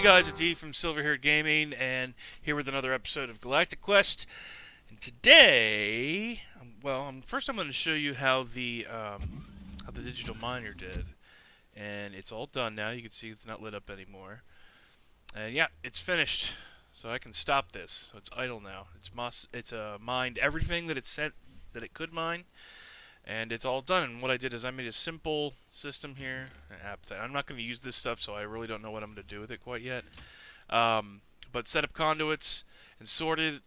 guys, it's E from Silver-Haired Gaming, and here with another episode of Galactic Quest. And today, first I'm going to show you how the digital miner did, and it's all done now. You can see it's not lit up anymore, and yeah, it's finished. So I can stop this. So it's idle now. It's mined everything that it could mine. And it's all done. And what I did is I made a simple system here. I'm not going to use this stuff, so I really don't know what I'm going to do with it quite yet. But set up conduits and sorting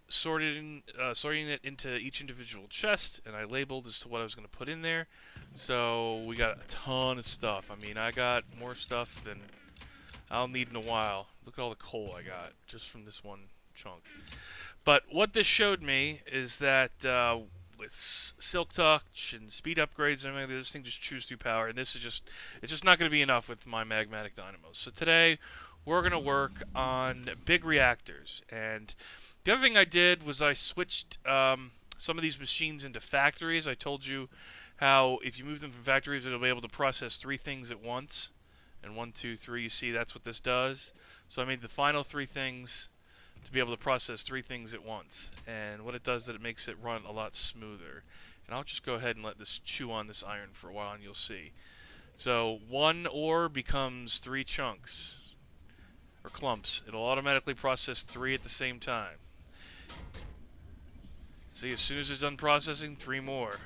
it into each individual chest, and I labeled as to what I was going to put in there. So we got a ton of stuff. I mean, I got more stuff than I'll need in a while. Look at all the coal I got just from this one chunk. But what this showed me is that with Silk Touch and speed upgrades and everything, this thing just chews through power, and it's just not going to be enough with my magmatic dynamos. So today we're going to work on big reactors, and the other thing I did was I switched some of these machines into factories. I told you how if you move them from factories, it'll be able to process 3 things at once, and 1, 2, 3. You see, that's what this does. So I made the final 3 things to be able to process 3 things at once, and what it does is that it makes it run a lot smoother. And I'll just go ahead and let this chew on this iron for a while, and you'll see. So 1 ore becomes 3 chunks or clumps. It'll automatically process 3 at the same time. See, as soon as it's done processing, 3 more.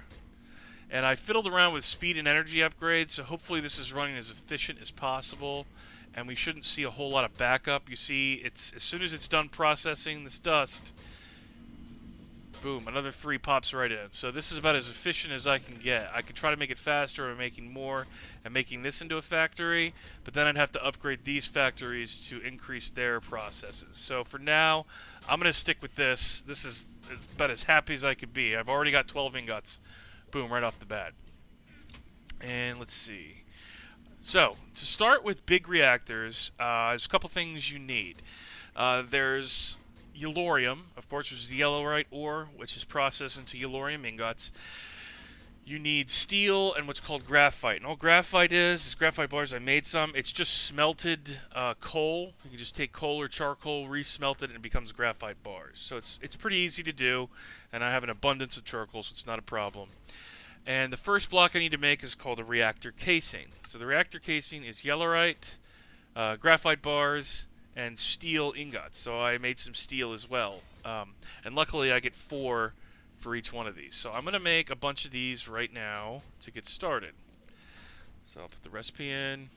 And I fiddled around with speed and energy upgrades, so hopefully this is running as efficient as possible, and we shouldn't see a whole lot of backup. You see, it's as soon as it's done processing this dust, boom, another 3 pops right in. So this is about as efficient as I can get. I could try to make it faster by making more and making this into a factory, but then I'd have to upgrade these factories to increase their processes. So for now, I'm going to stick with this. This is about as happy as I could be. I've already got 12 ingots. Boom, right off the bat. And let's see. So, to start with big reactors, there's a couple things you need. There's yellorium, of course, which is the yellowite ore, which is processed into yellorium ingots. You need steel and what's called graphite. And all graphite is graphite bars. I made some. It's just smelted coal. You can just take coal or charcoal, re-smelt it, and it becomes graphite bars. So it's pretty easy to do, and I have an abundance of charcoal, so it's not a problem. And the first block I need to make is called a reactor casing. So the reactor casing is yellorite, graphite bars, and steel ingots. So I made some steel as well. And luckily I get 4 for each one of these. So I'm going to make a bunch of these right now to get started. So I'll put the recipe in,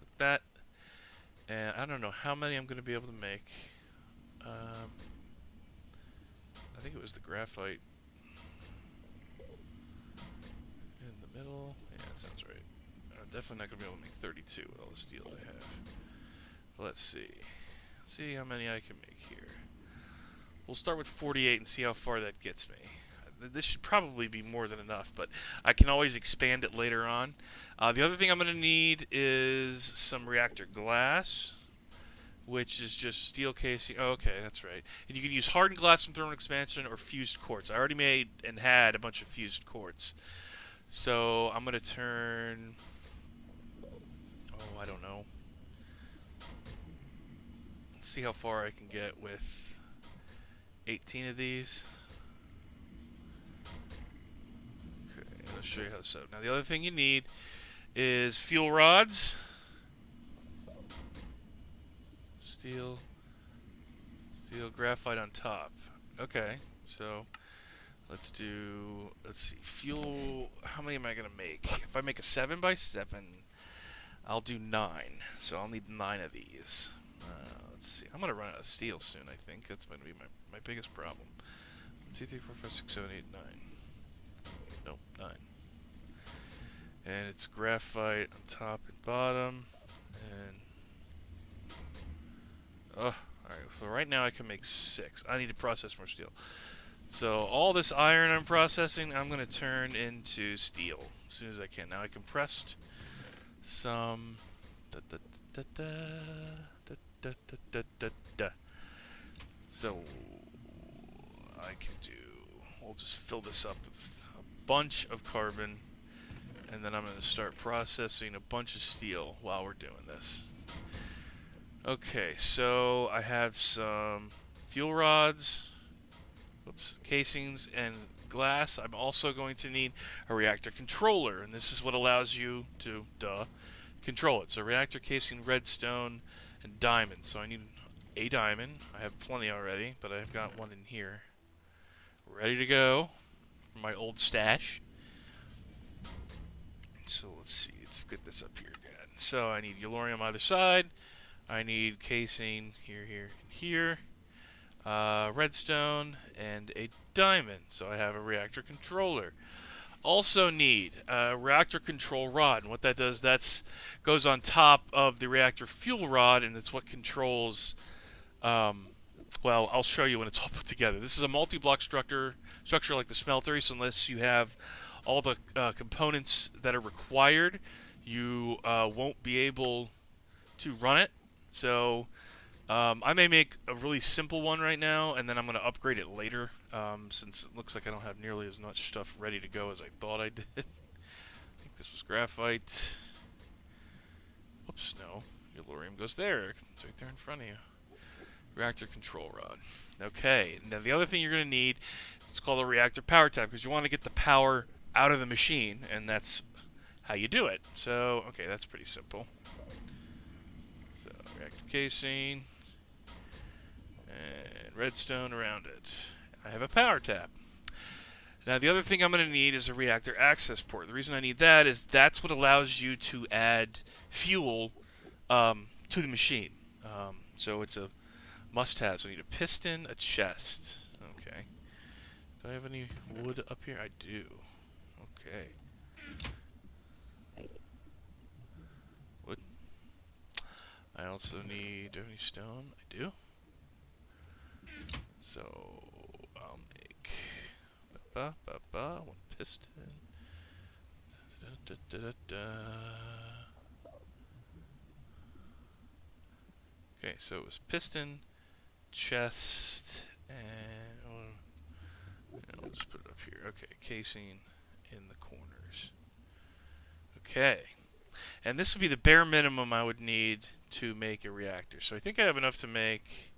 like that. And I don't know how many I'm going to be able to make. I think it was the graphite in the middle. Yeah, that sounds right. I'm definitely not going to be able to make 32 with all the steel I have. But let's see. Let's see how many I can make here. We'll start with 48 and see how far that gets me. This should probably be more than enough, but I can always expand it later on. The other thing I'm going to need is some reactor glass, which is just steel casing. Oh, okay, that's right. And you can use hardened glass from thermal expansion or fused quartz. I already made and had a bunch of fused quartz. So I'm going to turn, I don't know. Let's see how far I can get with 18 of these. Okay, I'll show you how to set up. Now the other thing you need is fuel rods. Steel, graphite on top. Okay, so let's see, fuel, how many am I going to make? If I make a 7x7, I'll do 9. So I'll need 9 of these. Let's see, I'm going to run out of steel soon, I think. That's going to be my biggest problem. 2, 3, 4, 5, 6, 7, 8, 9. Nope, 9. And it's graphite on top and bottom. And alright, so right now I can make 6. I need to process more steel. So all this iron I'm processing, I'm going to turn into steel as soon as I can. Now I compressed some. So I can do. We'll just fill this up with a bunch of carbon, and then I'm going to start processing a bunch of steel while we're doing this. Okay, so I have some fuel rods, casings, and glass. I'm also going to need a reactor controller, and this is what allows you to, control it. So reactor casing, redstone, and diamond. So I need a diamond. I have plenty already, but I've got one in here, ready to go from my old stash. So let's see, let's get this up here again. So I need yellorium either side. I need casing here, here, and here. Redstone, and a diamond. So I have a reactor controller. Also need a reactor control rod. And what that does, goes on top of the reactor fuel rod, and it's what controls. Well, I'll show you when it's all put together. This is a multi-block structure like the smeltery. So unless you have all the components that are required, you won't be able to run it. So I may make a really simple one right now, and then I'm going to upgrade it later, since it looks like I don't have nearly as much stuff ready to go as I thought I did. I think this was graphite. Whoops, no. Yellorium goes there. It's right there in front of you. Reactor control rod. Okay, now the other thing you're going to need is called a reactor power tap, because you want to get the power out of the machine, and that's how you do it. So, okay, that's pretty simple. So, reactor casing, and redstone around it. I have a power tap. Now the other thing I'm going to need is a reactor access port. The reason I need that is that's what allows you to add fuel to the machine. So it's a must-have. So I need a piston, a chest. Okay. Do I have any wood up here? I do. Okay. Wood. I also need, do I have any stone? I do. So I'll make one piston. Okay, so it was piston, chest, and I'll just put it up here. Okay, casing in the corners. Okay, and this would be the bare minimum I would need to make a reactor. So I think I have enough to make.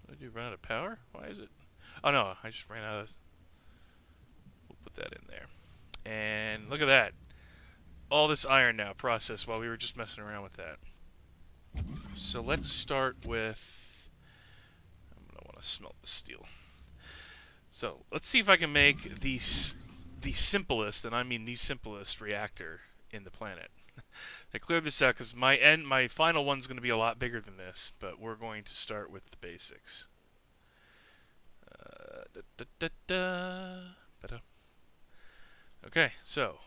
Did you run out of power? Why is it? Oh no, I just ran out of this. We'll put that in there. And look at that. All this iron now processed while we were just messing around with that. So let's start with, I'm going to want to smelt the steel. So let's see if I can make the simplest, and I mean the simplest reactor in the planet. I cleared this out because my final one's going to be a lot bigger than this, but we're going to start with the basics. Okay, so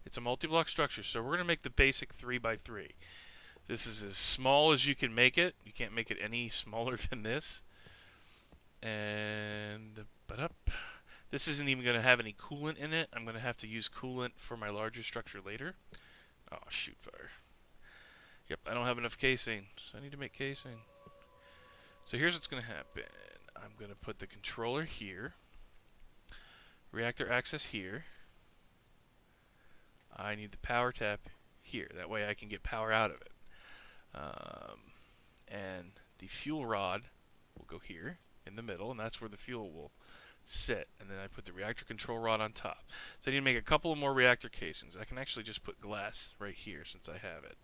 it's a multi-block structure, so we're going to make the basic 3x3. This is as small as you can make it. You can't make it any smaller than this. And this isn't even going to have any coolant in it. I'm going to have to use coolant for my larger structure later. Oh, shoot fire. Yep, I don't have enough casing, so I need to make casing. So here's what's going to happen. I'm going to put the controller here. Reactor access here. I need the power tap here. That way I can get power out of it. And the fuel rod will go here in the middle, and that's where the fuel will sit. And then I put the reactor control rod on top. So I need to make a couple of more reactor casings. I can actually just put glass right here since I have it.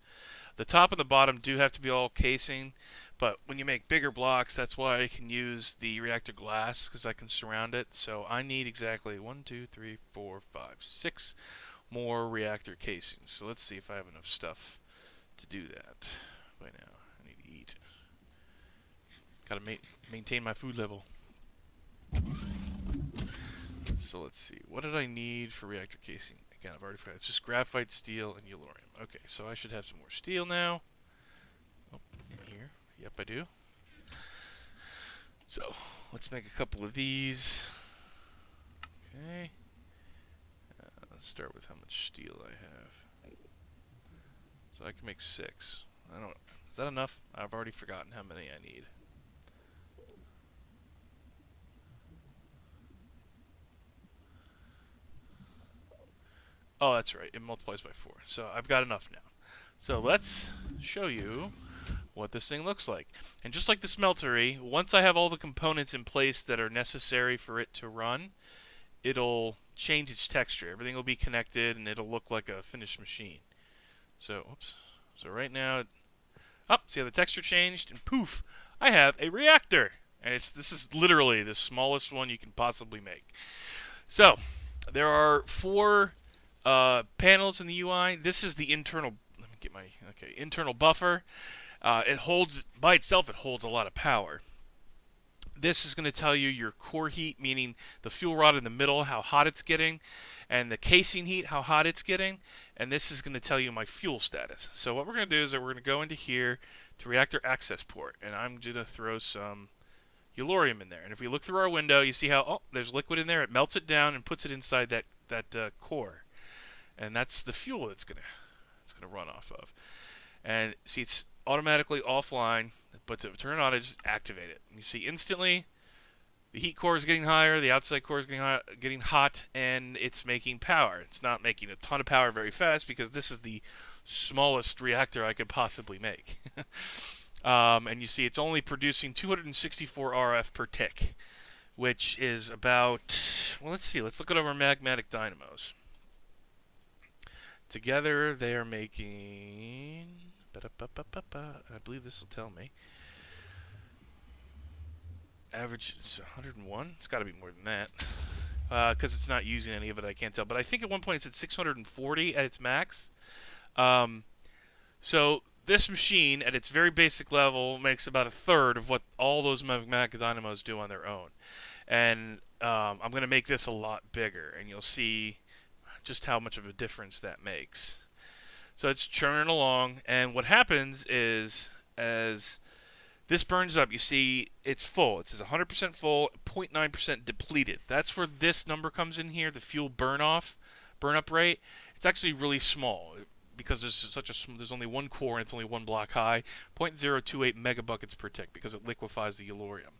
The top and the bottom do have to be all casing, but when you make bigger blocks, that's why I can use the reactor glass, because I can surround it. So I need exactly 1, 2, 3, 4, 5, 6 more reactor casings. So let's see if I have enough stuff to do that. By now, I need to eat. Gotta maintain my food level. So let's see. What did I need for reactor casing? Again, I've already forgot. It's just graphite, steel, and yellorium. Okay, so I should have some more steel now. Oh, in here. Yep, I do. So let's make a couple of these. Okay. Let's start with how much steel I have. So I can make 6. I don't. Is that enough? I've already forgotten how many I need. Oh, that's right. It multiplies by 4. So I've got enough now. So let's show you what this thing looks like. And just like the smeltery, once I have all the components in place that are necessary for it to run, it'll change its texture. Everything will be connected and it'll look like a finished machine. So, oops. So right now, see how the texture changed? And poof, I have a reactor. And this is literally the smallest one you can possibly make. So, there are 4 panels in the UI. This is the internal, let me get my, internal buffer. It holds, by itself, it holds a lot of power. This is going to tell you your core heat, meaning the fuel rod in the middle, how hot it's getting, and the casing heat, how hot it's getting. And this is going to tell you my fuel status. So what we're going to do is that we're going to go into here to reactor access port, and I'm going to throw some Yellorium in there. And if we look through our window, you see how, there's liquid in there. It melts it down and puts it inside that core. And that's the fuel it's going to run off of. And see, it's automatically offline, but to turn it on, I just activate it. And you see instantly the heat core is getting higher, the outside core is getting hot, and it's making power. It's not making a ton of power very fast because this is the smallest reactor I could possibly make. And you see it's only producing 264 RF per tick, which is about, well, let's see, let's look at our magmatic dynamos. Together they are making, I believe this will tell me, average is 101. It's got to be more than that because it's not using any of it. I can't tell, but I think at one point it's at 640 at its max. So this machine, at its very basic level, makes about a third of what all those magmatic dynamos do on their own. And I'm going to make this a lot bigger, and you'll see just how much of a difference that makes. So it's churning along, and what happens is, as this burns up, you see it's full. It says 100% full, 0.9% depleted. That's where this number comes in here, the fuel burn-up rate. It's actually really small because there's only one core and it's only 1 block high, 0.028 megabuckets per tick because it liquefies the Yellorium.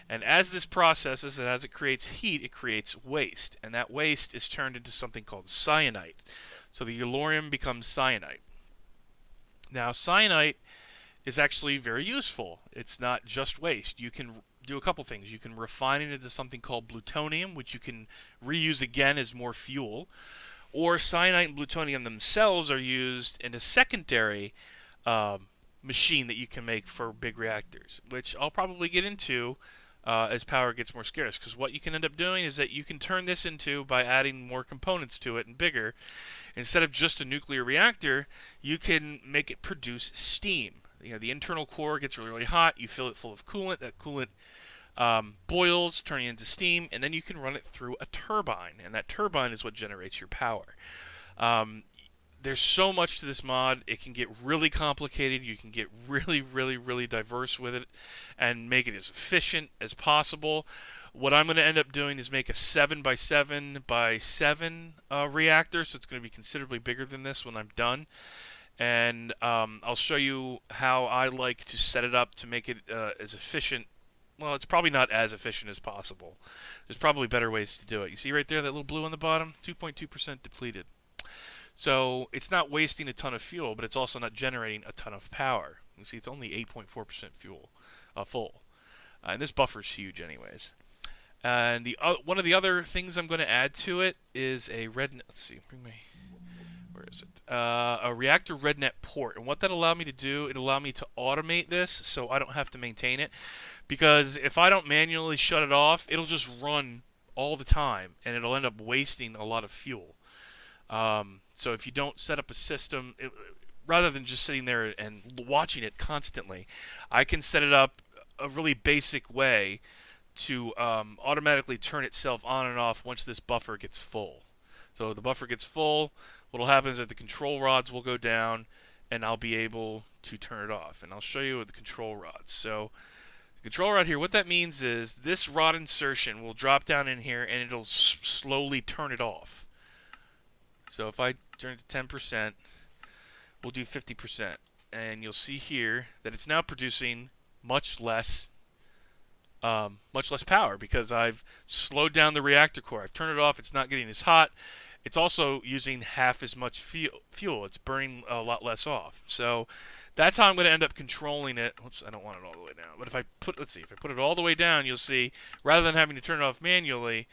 And as this processes and as it creates heat, it creates waste. And that waste is turned into something called cyanite. So the Yellorium becomes cyanite. Now, cyanite is actually very useful. It's not just waste. You can do a couple things. You can refine it into something called plutonium, which you can reuse again as more fuel. Or cyanite and plutonium themselves are used in a secondary machine that you can make for big reactors, which I'll probably get into as power gets more scarce, because what you can end up doing is that you can turn this into, by adding more components to it and bigger, instead of just a nuclear reactor, you can make it produce steam. You know, the internal core gets really, really hot, you fill it full of coolant, that coolant boils, turning into steam, and then you can run it through a turbine, and that turbine is what generates your power. There's so much to this mod. It can get really complicated. You can get really, really, really diverse with it and make it as efficient as possible. What I'm going to end up doing is make a 7x7x7 reactor, so it's going to be considerably bigger than this when I'm done. And I'll show you how I like to set it up to make it as efficient. Well, it's probably not as efficient as possible. There's probably better ways to do it. You see right there, that little blue on the bottom? 2.2% depleted. So it's not wasting a ton of fuel, but it's also not generating a ton of power. You see, it's only 8.4% fuel full. And this buffer's huge anyways. And one of the other things I'm going to add to it is a let's see, where is it? A reactor RedNet port. And what that allowed me to do, it allowed me to automate this so I don't have to maintain it. Because if I don't manually shut it off, it'll just run all the time, and it'll end up wasting a lot of fuel. So if you don't set up a system, rather than just sitting there and watching it constantly, I can set it up a really basic way to automatically turn itself on and off once this buffer gets full. So if the buffer gets full, what will happen is that the control rods will go down, and I'll be able to turn it off. And I'll show you with the control rods. So the control rod here, what that means is this rod insertion will drop down in here, and it'll slowly turn it off. So if I turn it to 10%, we'll do 50%. And you'll see here that it's now producing much less power because I've slowed down the reactor core. I've turned it off. It's not getting as hot. it's also using half as much fuel. It's burning a lot less off. So that's how I'm going to end up controlling it. Oops, I don't want it all the way down. But if I put, let's see, if I put it all the way down, you'll see, rather than having to turn it off manually,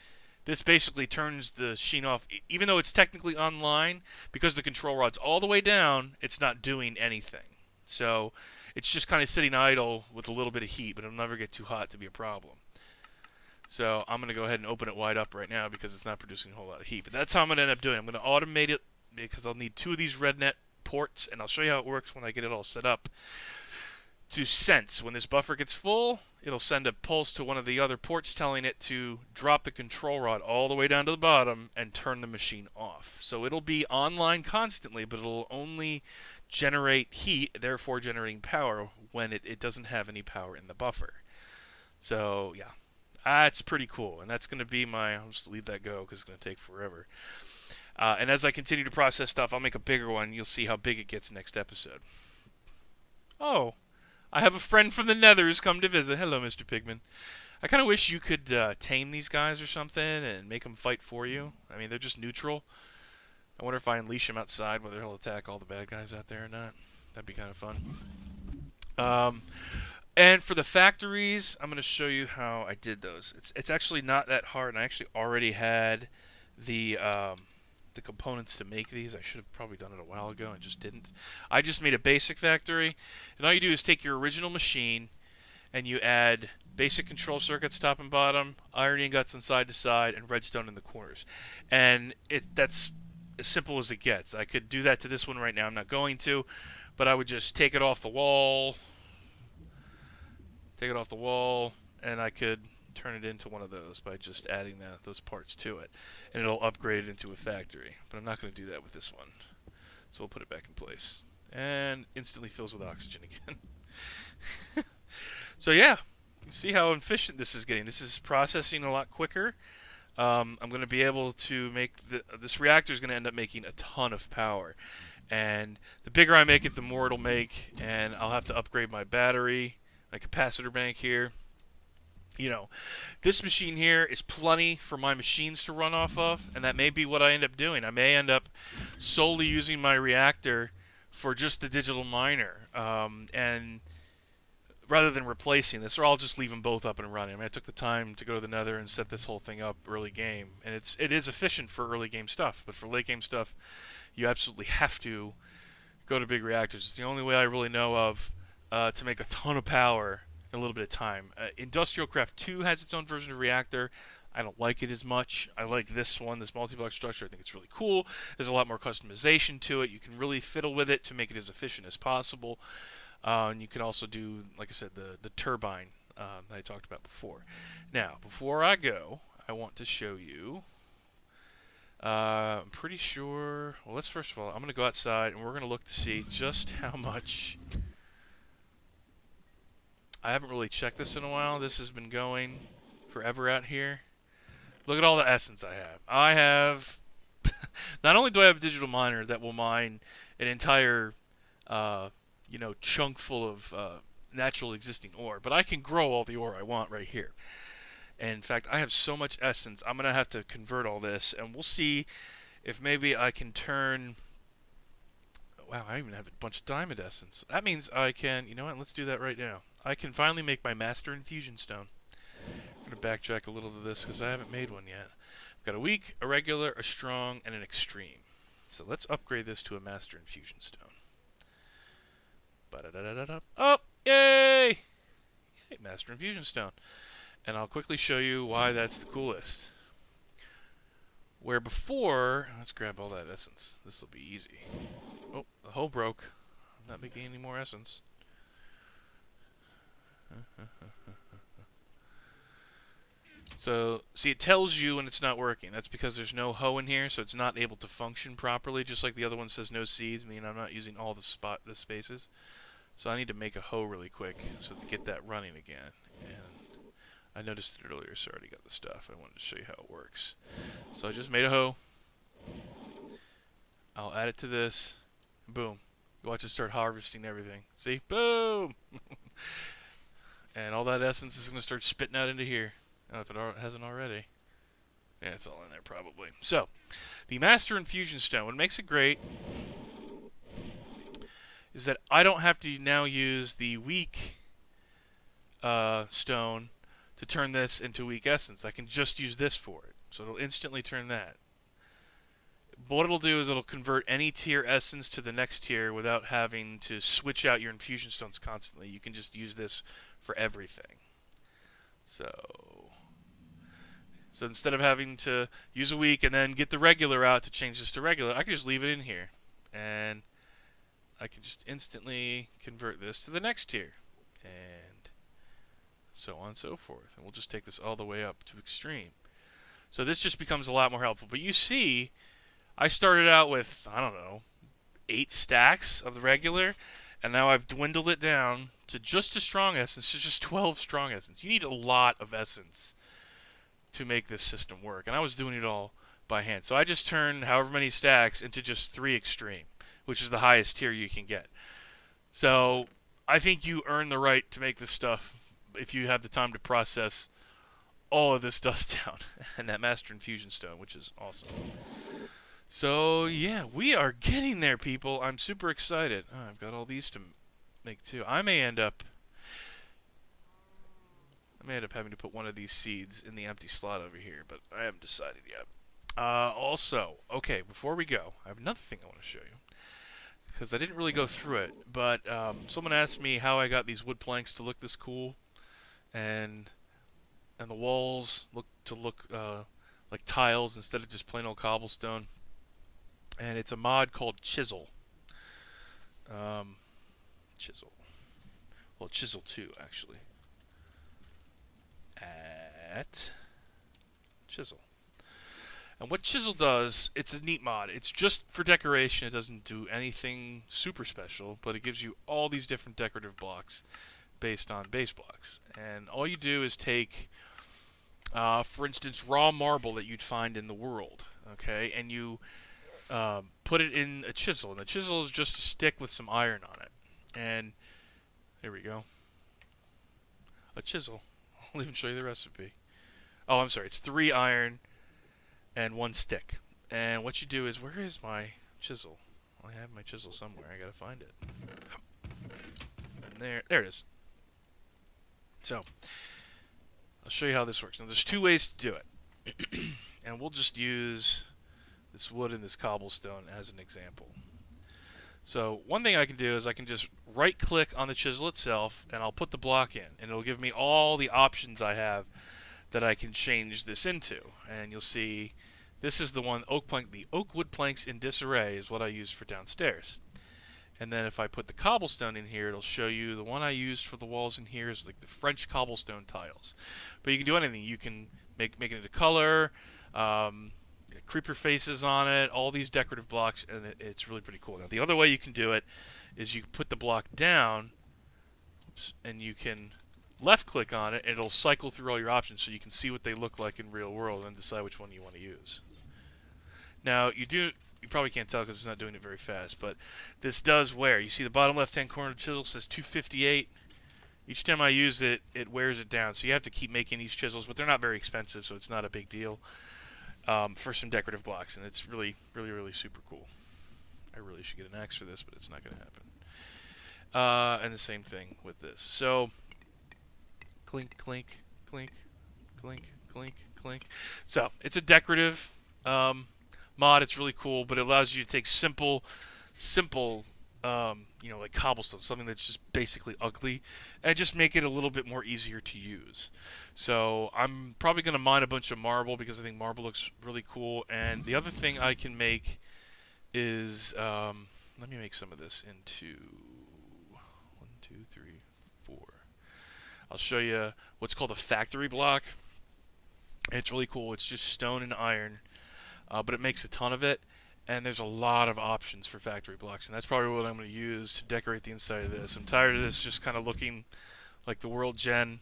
this basically turns the sheen off. Even though it's technically online, because the control rod's all the way down, it's not doing anything. So it's just kind of sitting idle with a little bit of heat, but it'll never get too hot to be a problem. So I'm going to go ahead and open it wide up right now because it's not producing a whole lot of heat. But that's how I'm going to end up doing it. I'm going to automate it because I'll need 2 of these RedNet ports, and I'll show you how it works when I get it all set up. To sense when this buffer gets full, it'll send a pulse to one of the other ports telling it to drop the control rod all the way down to the bottom and turn the machine off. So it'll be online constantly, but it'll only generate heat, therefore generating power, when it doesn't have any power in the buffer. So yeah, that's pretty cool, and that's going to be my, I'll just leave that go because it's going to take forever. And as I continue to process stuff, I'll make a bigger one. You'll see how big it gets next episode. Oh, I have a friend from the Nether who's come to visit. Hello, Mr. Pigman. I kind of wish you could tame these guys or something and make them fight for you. I mean, they're just neutral. I wonder if I unleash them outside, whether he'll attack all the bad guys out there or not. That'd be kind of fun. And for the factories, I'm going to show you how I did those. It's actually not that hard, and I actually already had the components to make these. I should have probably done it a while ago and just didn't. I just made a basic factory, and all you do is take your original machine and you add basic control circuits top and bottom, iron ingots on side to side, and redstone in the corners. And that's as simple as it gets. I could do that to this one right now. I'm not going to, but I would just take it off the wall, and I could turn it into one of those by just adding those parts to it, and it'll upgrade it into a factory. But I'm not going to do that with this one, so we'll put it back in place, and instantly fills with oxygen again. So yeah, you see how efficient this is getting. This is processing a lot quicker. I'm going to be able to make this reactor is going to end up making a ton of power, and the bigger I make it, the more it'll make, and I'll have to upgrade my battery, my capacitor bank here. You know, this machine here is plenty for my machines to run off of, and that may be what I end up doing. I may end up solely using my reactor for just the digital miner, and rather than replacing this, or I'll just leave them both up and running. I mean, I took the time to go to the Nether and set this whole thing up early game, and it is efficient for early game stuff, but for late game stuff, you absolutely have to go to big reactors. It's the only way I really know of to make a ton of power in a little bit of time. Industrial Craft 2 has its own version of reactor. I don't like it as much. I like this one, this multi-block structure. I think it's really cool. There's a lot more customization to it. You can really fiddle with it to make it as efficient as possible. And you can also do, like I said, the turbine that I talked about before. Now, before I go, I want to show you. I'm pretty sure. Well, let's first of all, I'm going to go outside and we're going to look to see just how much. I haven't really checked this in a while. This has been going forever out here. Look at all the essence I have. I have. Not only do I have a digital miner that will mine an entire, chunk full of natural existing ore, but I can grow all the ore I want right here. And in fact, I have so much essence, I'm going to have to convert all this, and we'll see if maybe I can turn. Wow, I even have a bunch of diamond essence. That means I can, you know what, let's do that right now. I can finally make my Master Infusion Stone. I'm going to backtrack a little to this because I haven't made one yet. I've got a weak, a regular, a strong, and an extreme. So let's upgrade this to a Master Infusion Stone. Ba-da-da-da-da-da. Oh, yay! Yay! Master Infusion Stone. And I'll quickly show you why that's the coolest. Where before, let's grab all that essence. This will be easy. Oh, the hole broke. I'm not making any more essence. So, see, it tells you when it's not working. That's because there's no hoe in here, so it's not able to function properly. Just like the other one says no seeds, meaning I'm not using all the spaces. So I need to make a hoe really quick so to get that running again. And I noticed it earlier, so I already got the stuff. I wanted to show you how it works. So I just made a hoe. I'll add it to this. Boom. You watch it start harvesting everything. See? Boom! And all that essence is going to start spitting out into here. I don't know if it hasn't already. Yeah, it's all in there probably. So, the Master Infusion Stone, what makes it great is that I don't have to now use the weak stone to turn this into weak essence. I can just use this for it. So it'll instantly turn that. What it'll do is it'll convert any tier essence to the next tier without having to switch out your infusion stones constantly. You can just use this for everything. So instead of having to use a weak and then get the regular out to change this to regular, I can just leave it in here. And I can just instantly convert this to the next tier. And so on and so forth. And we'll just take this all the way up to extreme. So this just becomes a lot more helpful. But you see, I started out with, I don't know, 8 stacks of the regular, and now I've dwindled it down to just a strong essence, to just 12 strong essence. You need a lot of essence to make this system work, and I was doing it all by hand. So I just turned however many stacks into just 3 extreme, which is the highest tier you can get. So I think you earn the right to make this stuff if you have the time to process all of this dust down, and that Master Infusion Stone, which is awesome. So yeah, we are getting there, people. I'm super excited. Oh, I've got all these to make too. I may end up having to put one of these seeds in the empty slot over here, but I haven't decided yet. Also, okay, before we go, I have another thing I want to show you, because I didn't really go through it, but someone asked me how I got these wood planks to look this cool, and the walls look like tiles instead of just plain old cobblestone. And it's a mod called Chisel. Chisel. Well, Chisel 2, actually. At Chisel. And what Chisel does, it's a neat mod. It's just for decoration. It doesn't do anything super special, but it gives you all these different decorative blocks based on base blocks. And all you do is take, for instance, raw marble that you'd find in the world, okay? And you put it in a chisel, and the chisel is just a stick with some iron on it. And here we go. A chisel. I'll even show you the recipe. Oh, I'm sorry. It's 3 iron and 1 stick. And what you do is, where is my chisel? I have my chisel somewhere. I gotta find it. There it is. So, I'll show you how this works. Now, there's 2 ways to do it. And we'll just use this wood and this cobblestone as an example. So one thing I can do is I can just right click on the chisel itself, and I'll put the block in, and it'll give me all the options I have that I can change this into. And you'll see this is the one, oak plank. The oak wood planks in disarray is what I use for downstairs. And then if I put the cobblestone in here, it'll show you the one I used for the walls in here is like the French cobblestone tiles. But you can do anything. You can make it into color, creeper faces on it, all these decorative blocks, and it's really pretty cool. Now, the other way you can do it is you put the block down, and you can left-click on it, and it'll cycle through all your options so you can see what they look like in real world and decide which one you want to use. Now, you probably can't tell because it's not doing it very fast, but this does wear. You see the bottom left-hand corner of the chisel says 258. Each time I use it, it wears it down. So you have to keep making these chisels, but they're not very expensive, so it's not a big deal. For some decorative blocks, and it's really, really, really super cool. I really should get an axe for this, but it's not going to happen. And the same thing with this. So, clink, clink, clink, clink, clink, clink. So, it's a decorative mod. It's really cool, but it allows you to take simple, like cobblestone, something that's just basically ugly, and just make it a little bit more easier to use. So I'm probably going to mine a bunch of marble because I think marble looks really cool. And the other thing I can make is, let me make some of this into 1, 2, 3, 4. I'll show you what's called a factory block. And it's really cool. It's just stone and iron, but it makes a ton of it. And there's a lot of options for factory blocks, and that's probably what I'm going to use to decorate the inside of this. I'm tired of this just kind of looking like the world gen.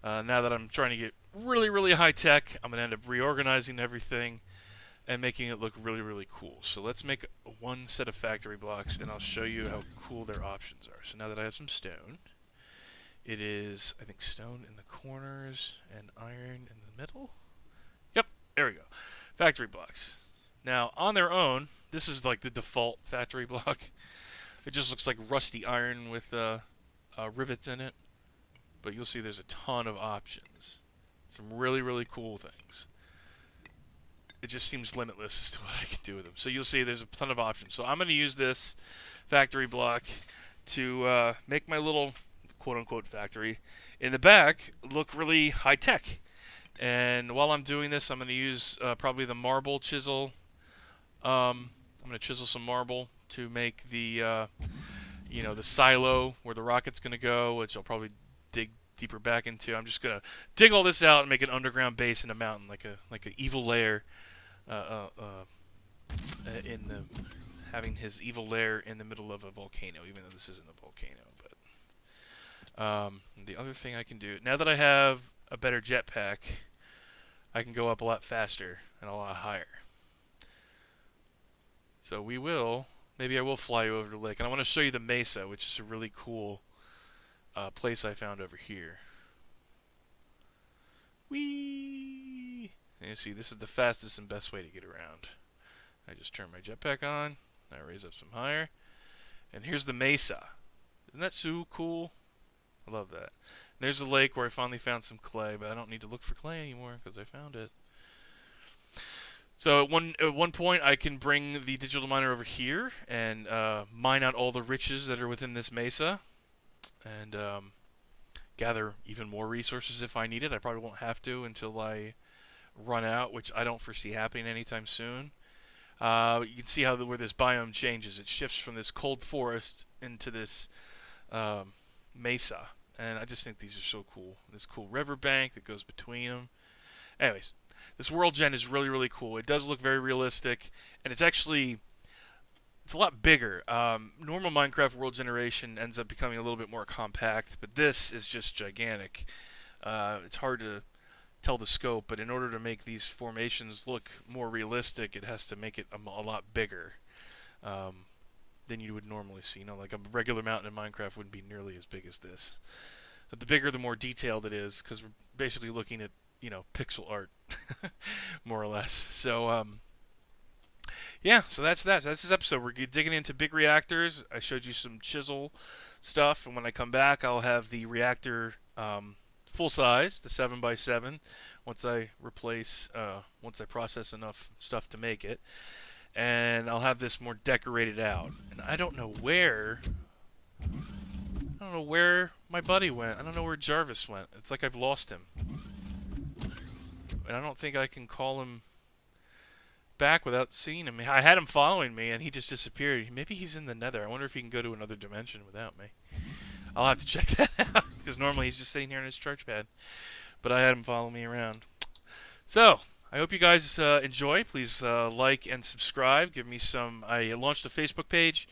Now that I'm trying to get really, really high tech, I'm going to end up reorganizing everything and making it look really, really cool. So let's make 1 set of factory blocks, and I'll show you how cool their options are. So now that I have some stone, it is, I think, stone in the corners and iron in the middle. Yep, there we go. factory blocks. Now, on their own, this is like the default factory block. It just looks like rusty iron with rivets in it. But you'll see there's a ton of options. Some really, really cool things. It just seems limitless as to what I can do with them. So you'll see there's a ton of options. So I'm going to use this factory block to make my little quote-unquote factory in the back look really high-tech. And while I'm doing this, I'm going to use probably the marble chisel. I'm going to chisel some marble to make the, the silo where the rocket's going to go, which I'll probably dig deeper back into. I'm just going to dig all this out and make an underground base in a mountain, like an evil lair, having his evil lair in the middle of a volcano, even though this isn't a volcano. But the other thing I can do, now that I have a better jetpack, I can go up a lot faster and a lot higher. So maybe I will fly you over the lake. And I want to show you the mesa, which is a really cool place I found over here. Whee! And you see, this is the fastest and best way to get around. I just turn my jetpack on. I raise up some higher. And here's the mesa. Isn't that so cool? I love that. And there's the lake where I finally found some clay, but I don't need to look for clay anymore because I found it. So at one point, I can bring the digital miner over here and mine out all the riches that are within this mesa, and gather even more resources if I need it. I probably won't have to until I run out, which I don't foresee happening anytime soon. You can see where this biome changes. It shifts from this cold forest into this mesa, and I just think these are so cool. This cool riverbank that goes between them. Anyways, this world gen is really, really cool. It does look very realistic, and it's a lot bigger. Normal Minecraft world generation ends up becoming a little bit more compact, but this is just gigantic. It's hard to tell the scope, but in order to make these formations look more realistic, it has to make it a lot bigger than you would normally see. Like a regular mountain in Minecraft wouldn't be nearly as big as this. But the bigger, the more detailed it is, because we're basically looking at pixel art, more or less. So, yeah, so that's that. So that's this episode. We're digging into big reactors. I showed you some chisel stuff, and when I come back, I'll have the reactor full size, the 7x7, once I process enough stuff to make it. And I'll have this more decorated out. And I don't know where my buddy went. I don't know where Jarvis went. It's like I've lost him. And I don't think I can call him back without seeing him. I had him following me, and he just disappeared. Maybe he's in the nether. I wonder if he can go to another dimension without me. I'll have to check that out, because normally he's just sitting here in his charge pad. But I had him follow me around. So, I hope you guys enjoy. Please like and subscribe. Give me some... I launched a Facebook page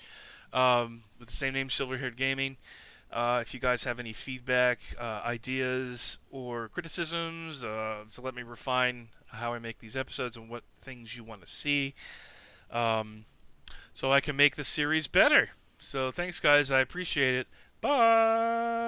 with the same name, Silverhaired Gaming. If you guys have any feedback, ideas, or criticisms, to let me refine how I make these episodes and what things you want to see, so I can make the series better. So thanks, guys. I appreciate it. Bye!